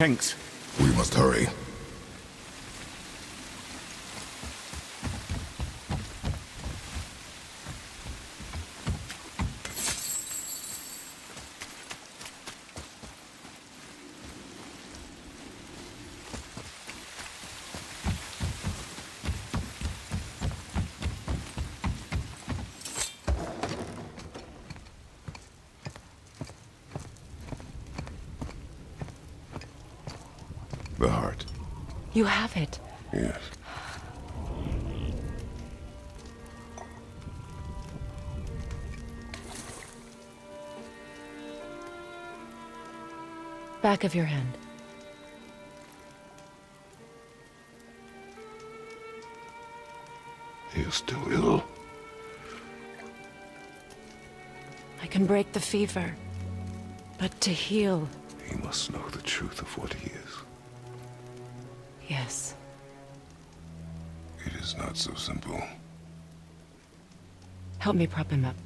Thanks. We must hurry. The heart. You have it. Yes. Back of your hand. He is still ill. I can break the fever. But to heal... He must know the truth of what he is. Yes. It is not so simple. Help me prop him up.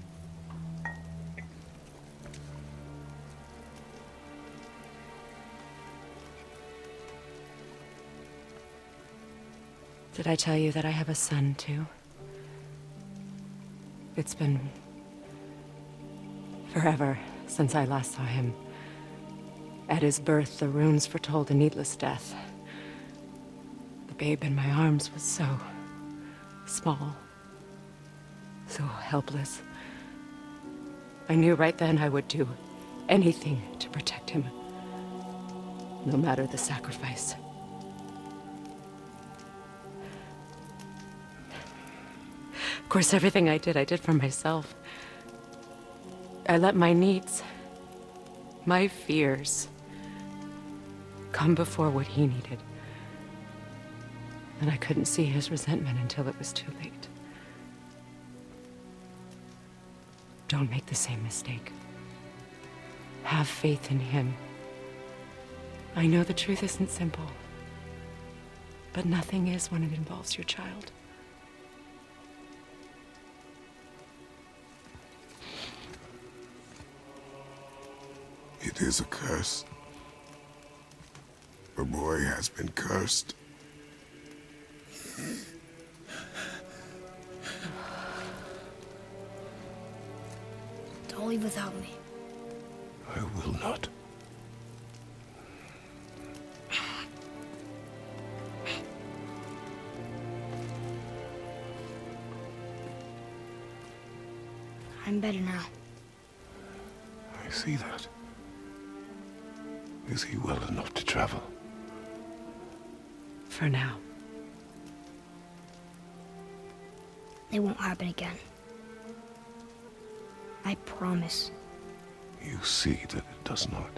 Did I tell you that I have a son, too? It's been... forever since I last saw him. At his birth, the runes foretold a needless death. The babe in my arms was so... small. So helpless. I knew right then I would do anything to protect him. No matter the sacrifice. Of course, everything I did for myself. I let my needs, my fears, come before what he needed. And I couldn't see his resentment until it was too late. Don't make the same mistake. Have faith in him. I know the truth isn't simple, but nothing is when it involves your child. It is a curse. The boy has been cursed. Don't leave without me. I will not. I'm better now. I see that. Is he well enough to travel? For now. It won't happen again. I promise. You see that it does not.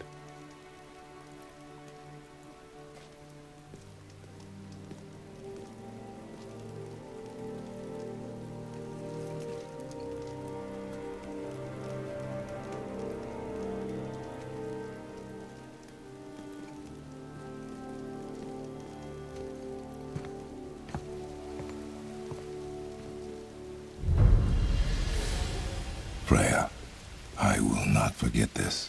Freya, I will not forget this.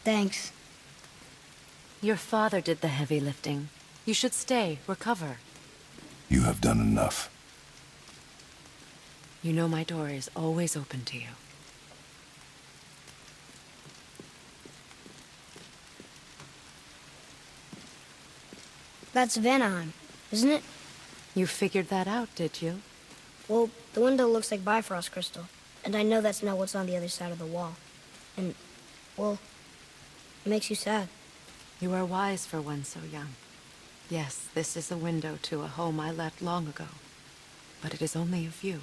Thanks. Your father did the heavy lifting. You should stay, recover. You have done enough. You know my door is always open to you. That's Vanaheim, isn't it? You figured that out, did you? Well, the window looks like Bifrost crystal, and I know that's not what's on the other side of the wall. And, well, it makes you sad. You are wise for one so young. Yes, this is a window to a home I left long ago. But it is only a view.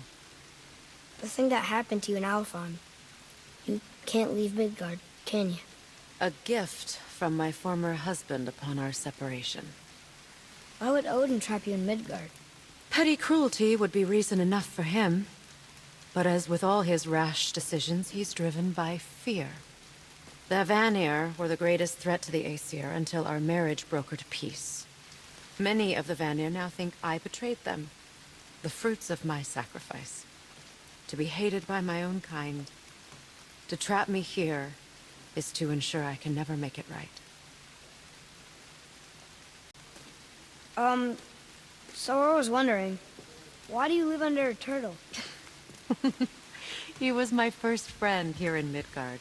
The thing that happened to you in Alfheim, you can't leave Midgard, can you? A gift from my former husband upon our separation. Why would Odin trap you in Midgard? Petty cruelty would be reason enough for him. But as with all his rash decisions, he's driven by fear. The Vanir were the greatest threat to the Aesir until our marriage brokered peace. Many of the Vanir now think I betrayed them. The fruits of my sacrifice. To be hated by my own kind. To trap me here, is to ensure I can never make it right. So I was wondering, why do you live under a turtle? He was my first friend here in Midgard.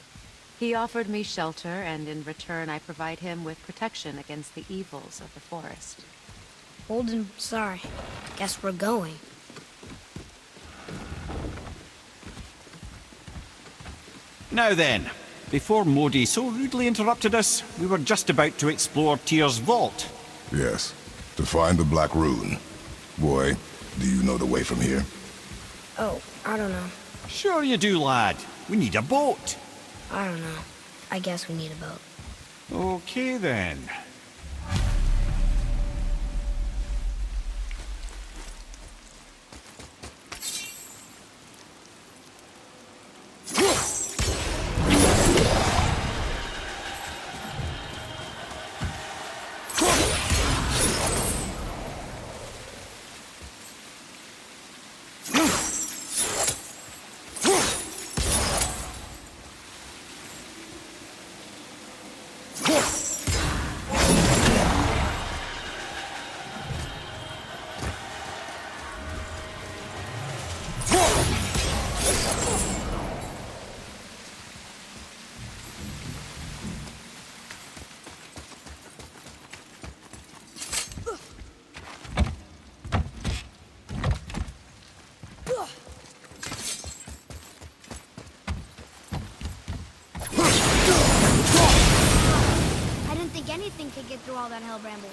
He offered me shelter, and in return I provide him with protection against the evils of the forest. Holden, sorry. Guess we're going. Now then, before Modi so rudely interrupted us, we were just about to explore Tyr's vault. Yes, to find the Black Rune. Boy, do you know the way from here? Oh, I don't know. Sure you do, lad. We need a boat. I don't know. I guess we need a boat. Okay then. I didn't think anything could get through all that hell bramble.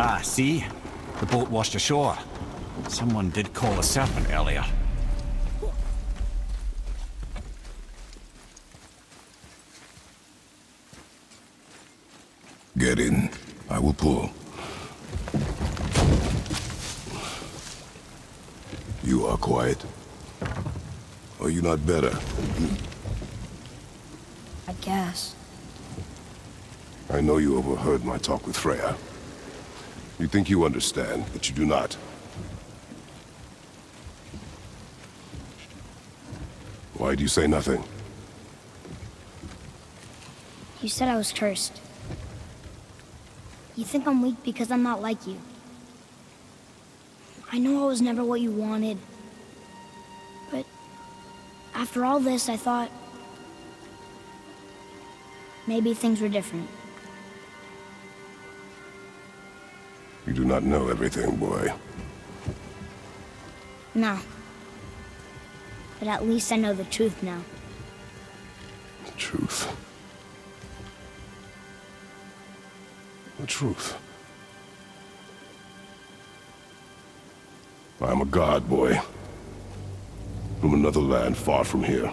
Ah, see? The boat washed ashore. Someone did call a serpent earlier. Get in. I will pull. You are quiet. Are you not better? I guess. I know you overheard my talk with Freya. You think you understand, but you do not. Why do you say nothing? You said I was cursed. You think I'm weak because I'm not like you. I know I was never what you wanted. But after all this, I thought maybe things were different. You do not know everything, boy. No. But at least I know the truth now. The truth. The truth. I am a god, boy. From another land far from here.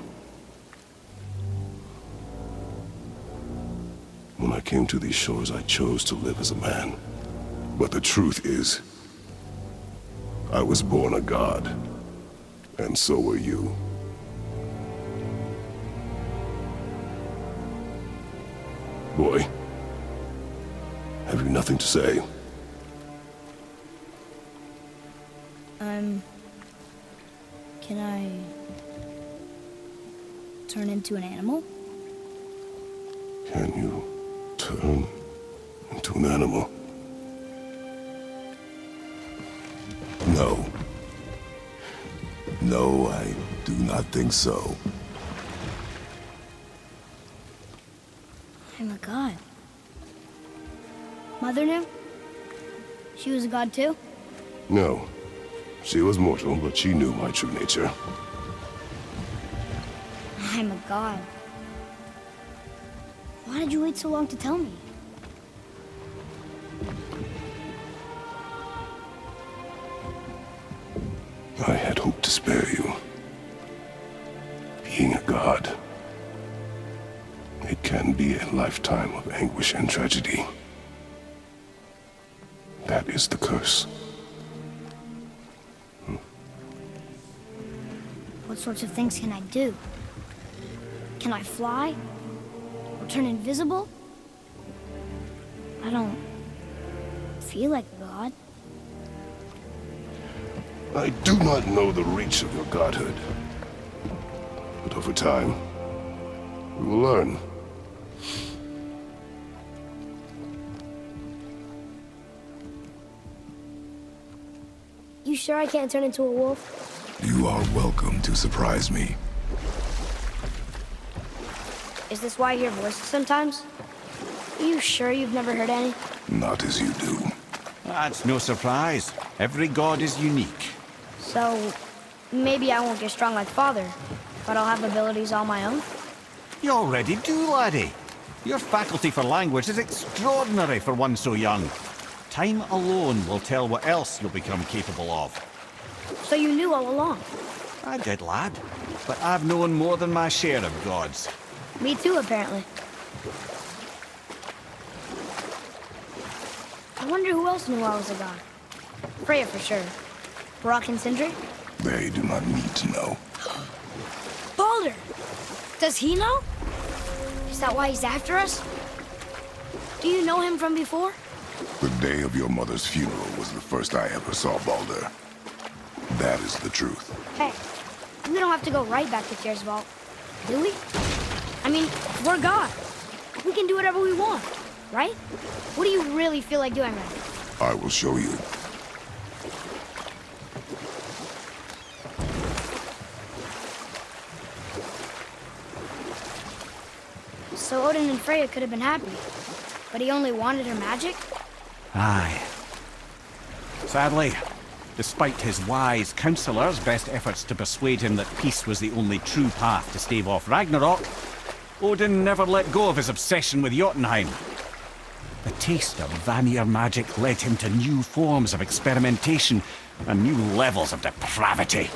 When I came to these shores, I chose to live as a man. But the truth is, I was born a god. And so were you. Boy, have you nothing to say? Can I turn into an animal? Can you turn into an animal? No. No, I do not think so. I'm a god. Mother knew? She was a god too? No. She was mortal, but she knew my true nature. I'm a god. Why did you wait so long to tell me? I had hoped to spare you. Being a god, it can be a lifetime of anguish and tragedy. That is the curse. What sorts of things can I do? Can I fly? Or turn invisible? I don't feel like a god. I do not know the reach of your godhood. But over time, we will learn. You sure I can't turn into a wolf? You are welcome to surprise me. Is this why I hear voices sometimes? Are you sure you've never heard any? Not as you do. That's no surprise. Every god is unique. So, maybe I won't get strong like Father, but I'll have abilities all my own? You already do, laddie. Your faculty for language is extraordinary for one so young. Time alone will tell what else you'll become capable of. So you knew all along? I did, lad. But I've known more than my share of gods. Me too, apparently. I wonder who else knew I was a god. Freya for sure. Brock and Sindri? They do not need to know. Baldur! Does he know? Is that why he's after us? Do you know him from before? The day of your mother's funeral was the first I ever saw Baldur. That is the truth. Hey, we don't have to go right back to Tyr's vault, do we? I mean, we're God. We can do whatever we want, right? What do you really feel like doing right now? I will show you. So Odin and Freya could have been happy, but he only wanted her magic? Aye. Sadly, despite his wise counselor's best efforts to persuade him that peace was the only true path to stave off Ragnarok, Odin never let go of his obsession with Jotunheim. A taste of Vanir magic led him to new forms of experimentation and new levels of depravity.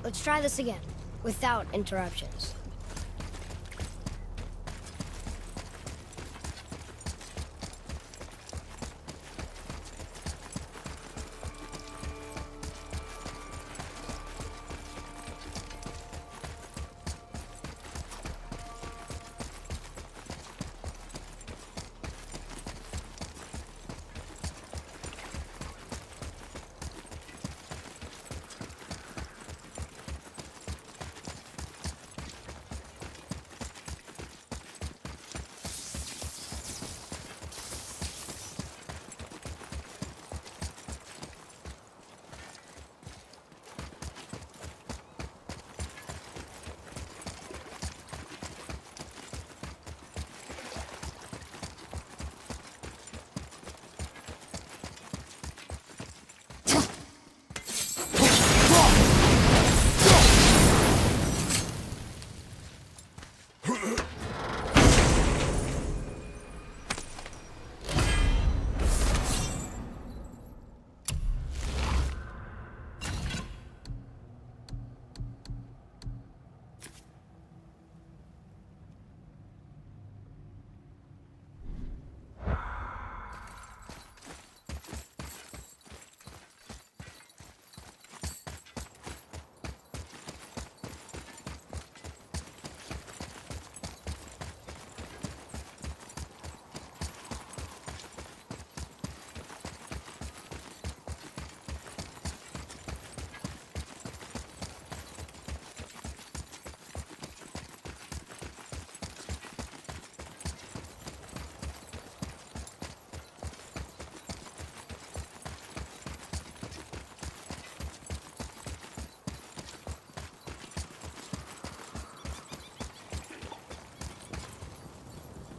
Let's try this again, without interruptions.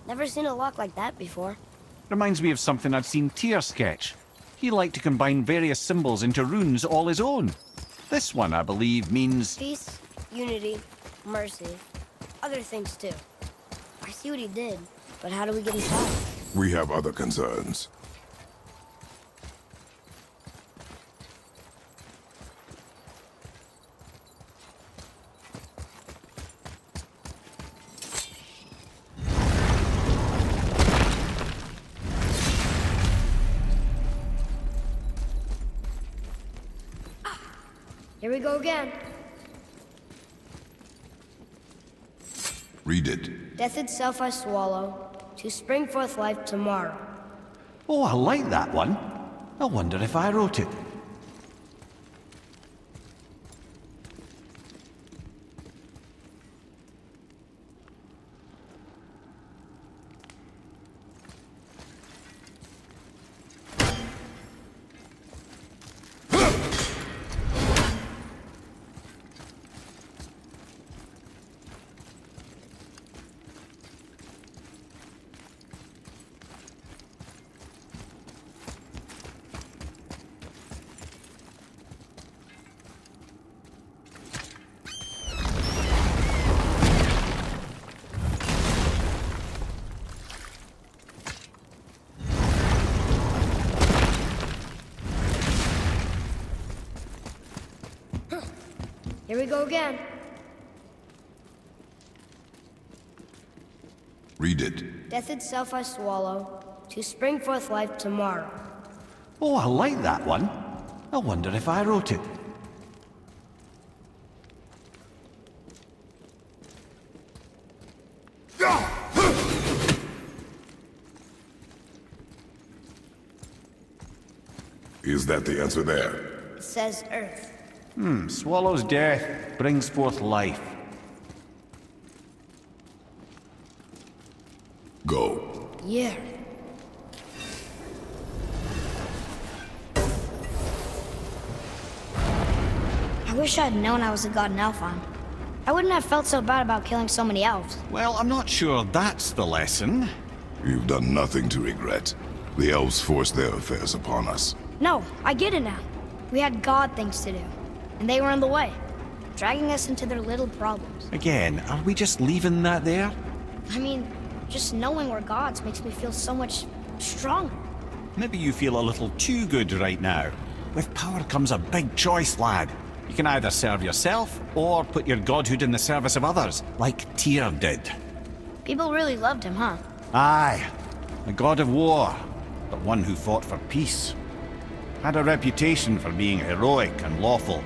Never seen a lock like that before. Reminds me of something I'd seen Tyr sketch. He liked to combine various symbols into runes all his own. This one, I believe, means... Peace, unity, mercy, other things too. I see what he did, but how do we get inside? We have other concerns. Here we go again. Read it. Death itself I swallow, to spring forth life tomorrow. Oh, I like that one. I wonder if I wrote it. Here we go again. Read it. Death itself I swallow, to spring forth life tomorrow. Oh, I like that one. I wonder if I wrote it. Is that the answer there? It says Earth. Swallows death, brings forth life. Go. Yeah. wish I'd known I was a god in Alfheim. I wouldn't have felt so bad about killing so many elves. Well, I'm not sure that's the lesson. You've done nothing to regret. The elves forced their affairs upon us. No, I get it now. We had god things to do, and they were in the way, dragging us into their little problems. Again, are we just leaving that there? I mean, just knowing we're gods makes me feel so much stronger. Maybe you feel a little too good right now. With power comes a big choice, lad. You can either serve yourself, or put your godhood in the service of others, like Tyr did. People really loved him, huh? Aye, a god of war, but one who fought for peace. Had a reputation for being heroic and lawful,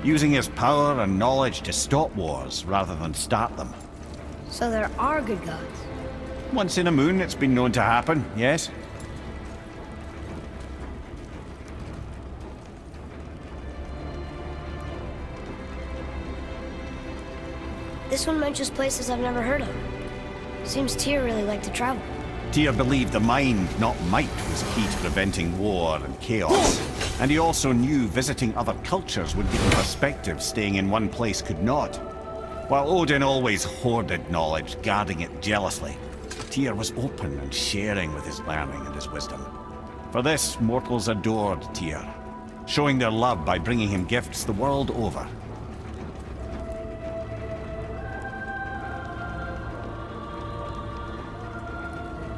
using his power and knowledge to stop wars rather than start them. So there are good gods. Once in a moon, it's been known to happen, yes? This one mentions places I've never heard of. Seems Tyr really liked to travel. Tyr believed the mind, not might, was key to preventing war and chaos. And he also knew visiting other cultures would give him perspective staying in one place could not. While Odin always hoarded knowledge, guarding it jealously, Tyr was open and sharing with his learning and his wisdom. For this, mortals adored Tyr, showing their love by bringing him gifts the world over.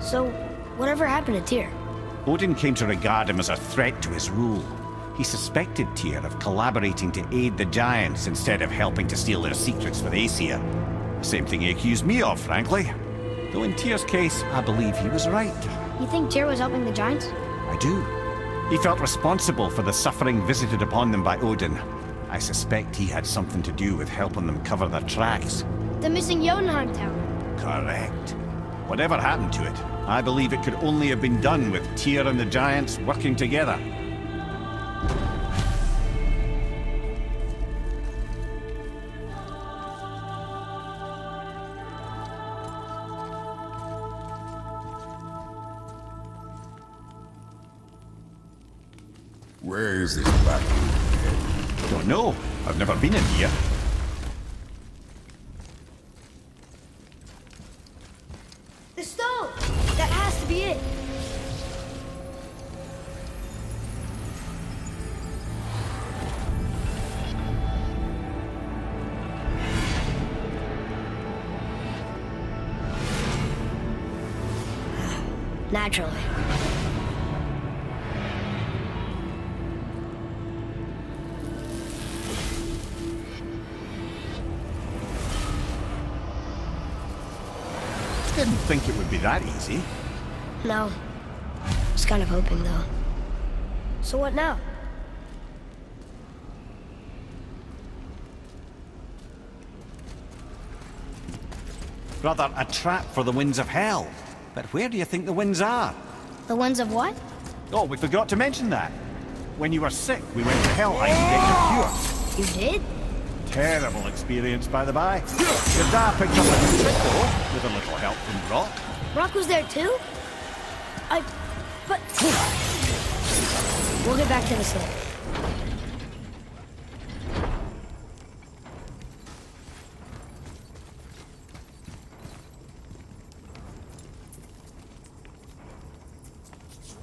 So, whatever happened to Tyr? Odin came to regard him as a threat to his rule. He suspected Tyr of collaborating to aid the giants instead of helping to steal their secrets for Aesir. Same thing he accused me of, frankly. Though in Tyr's case, I believe he was right. You think Tyr was helping the giants? I do. He felt responsible for the suffering visited upon them by Odin. I suspect he had something to do with helping them cover their tracks. The missing Jotunheim tower. Correct. Whatever happened to it, I believe it could only have been done with Tyr and the giants working together. Where is this back? Don't know. I've never been in here. The stone! That has to be it! Naturally. Didn't think it would be that easy. No. Was kind of hoping, though. So what now? Brother, a trap for the winds of hell. But where do you think the winds are? The ones of what? Oh, we forgot to mention that. When you were sick, we went to Helheim to get your cure. You did? Terrible experience, by the by. Your dad picked up a new trick, though, with a little help from Brock. Brock was there too? But... We'll get back to this later.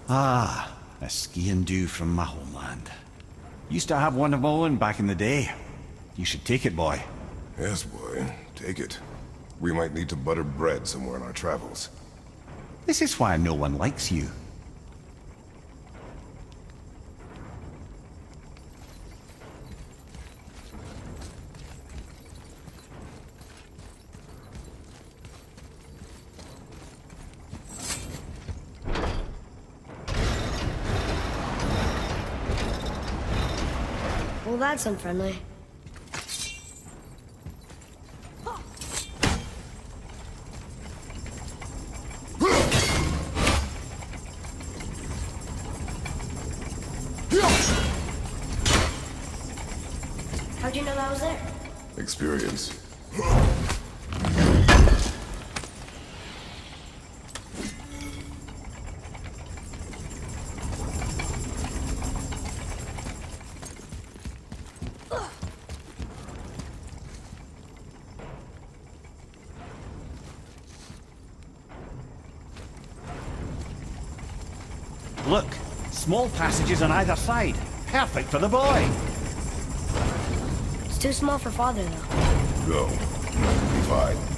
Ah, a ski and do from my homeland. Used to have one of my own back in the day. You should take it, boy. Yes, boy. Take it. We might need to butter bread somewhere in our travels. This is why no one likes you. Well, that's unfriendly. How'd you know that was there? Experience. Look, small passages on either side. Perfect for the boy. It's too small for Father, though. Go. Be fine.